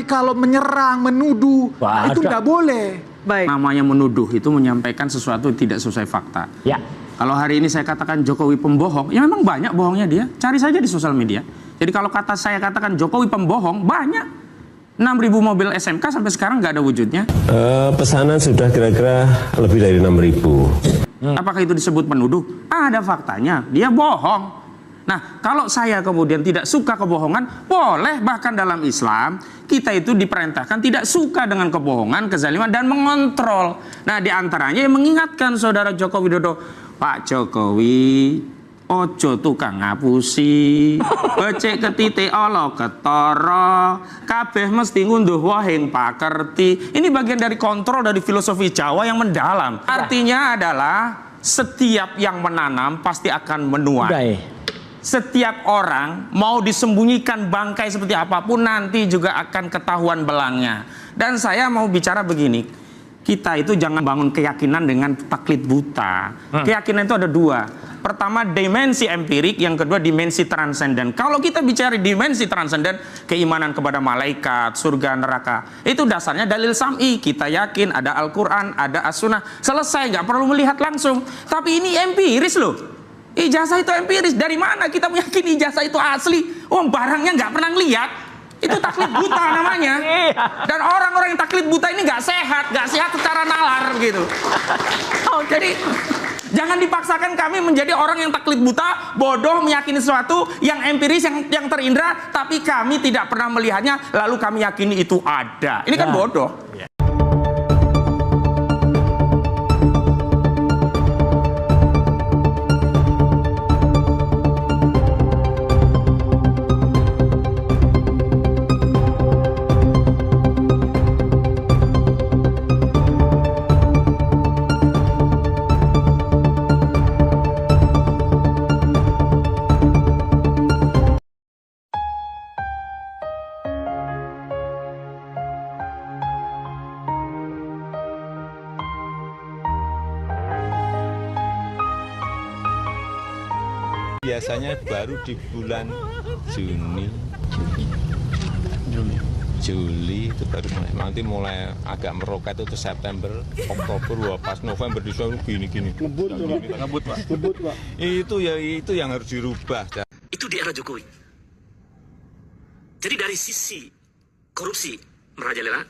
kalau menyerang, menuduh, nah, itu nggak boleh. Baik. Namanya menuduh itu menyampaikan sesuatu yang tidak sesuai fakta. Ya. Kalau hari ini saya katakan Jokowi pembohong, ya memang banyak bohongnya dia. Cari saja di sosial media. Jadi kalau saya katakan Jokowi pembohong, banyak. 6.000 mobil SMK sampai sekarang nggak ada wujudnya. Pesanan sudah kira-kira lebih dari 6.000. Apakah itu disebut menuduh? Ada faktanya, dia bohong. Nah, kalau saya kemudian tidak suka kebohongan, boleh. Bahkan dalam Islam, kita itu diperintahkan tidak suka dengan kebohongan, kezaliman, dan mengontrol. Nah, diantaranya yang mengingatkan saudara Joko Widodo, Pak Jokowi, ojo tukang ngapusi, becek ketite olo ketara, kabeh mesti ngunduh wahing pakerti. Ini bagian dari kontrol dari filosofi Jawa yang mendalam. Artinya adalah setiap yang menanam pasti akan menuai. Setiap orang mau disembunyikan bangkai seperti apapun nanti juga akan ketahuan belangnya. Dan saya mau bicara begini, kita itu jangan bangun keyakinan dengan taklid buta. Keyakinan itu ada dua. Pertama dimensi empirik, yang kedua dimensi transenden. Kalau kita bicara dimensi transenden, keimanan kepada malaikat, surga, neraka, itu dasarnya dalil sam'i. Kita yakin ada Al-Quran, ada As-Sunnah. Selesai, nggak perlu melihat langsung. Tapi ini empiris loh. Ijazah itu empiris. Dari mana kita meyakini ijazah itu asli? Barangnya nggak pernah ngeliat. Itu taklid buta namanya. Dan orang-orang yang taklid buta ini nggak sehat secara nalar gitu. Jadi jangan dipaksakan kami menjadi orang yang taklid buta, bodoh, meyakini sesuatu yang empiris, yang terindra, tapi kami tidak pernah melihatnya, lalu kami yakini itu ada. Ini kan bodoh. Biasanya baru di bulan Juli itu baru nanti mulai agak meroket itu September, Oktober, pas November Desember gini-gini. Ngebut Pak. Itu yang harus dirubah. Itu di era Jokowi. Jadi dari sisi korupsi merajalela,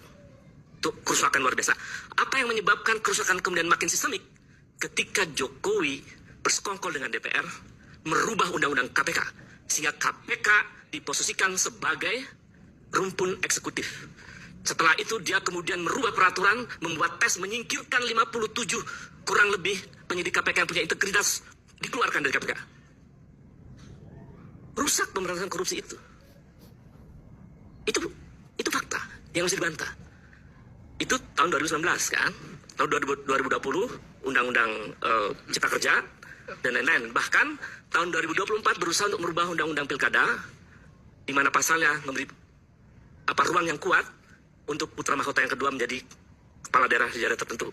itu kerusakan luar biasa. Apa yang menyebabkan kerusakan kemudian makin sistemik? Ketika Jokowi bersekongkol dengan DPR, merubah undang-undang KPK, sehingga KPK diposisikan sebagai rumpun eksekutif. Setelah itu dia kemudian merubah peraturan, membuat tes, menyingkirkan 57 kurang lebih penyidik KPK yang punya integritas, dikeluarkan dari KPK. Rusak pemberantasan korupsi itu. Itu fakta yang harus dibantah. Itu tahun 2019 kan, tahun 2020 Undang-Undang Cipta Kerja dan lain-lain. Bahkan tahun 2024 berusaha untuk merubah Undang-Undang Pilkada, di mana pasalnya memberi ruang yang kuat untuk putra mahkota yang kedua menjadi kepala daerah di daerah tertentu.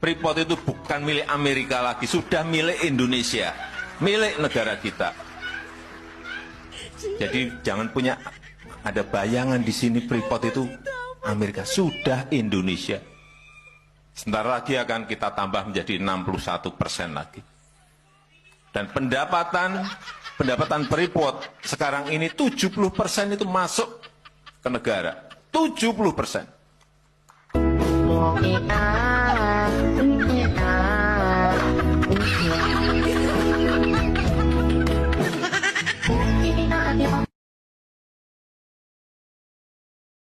Freeport itu bukan milik Amerika lagi, sudah milik Indonesia, milik negara kita. Jadi jangan punya ada bayangan di sini Freeport itu Amerika, sudah Indonesia. Sebentar lagi akan kita tambah menjadi 61% lagi. Dan pendapatan Freeport sekarang ini 70% itu masuk ke negara. 70%.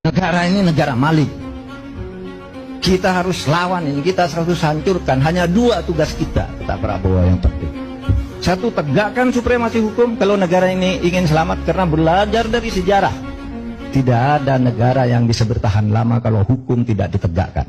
Negara ini negara maling. Kita harus lawan ini, kita harus hancurkan. Hanya dua tugas kita, kata Prabowo yang penting. Satu, tegakkan supremasi hukum kalau negara ini ingin selamat, karena belajar dari sejarah. Tidak ada negara yang bisa bertahan lama kalau hukum tidak ditegakkan.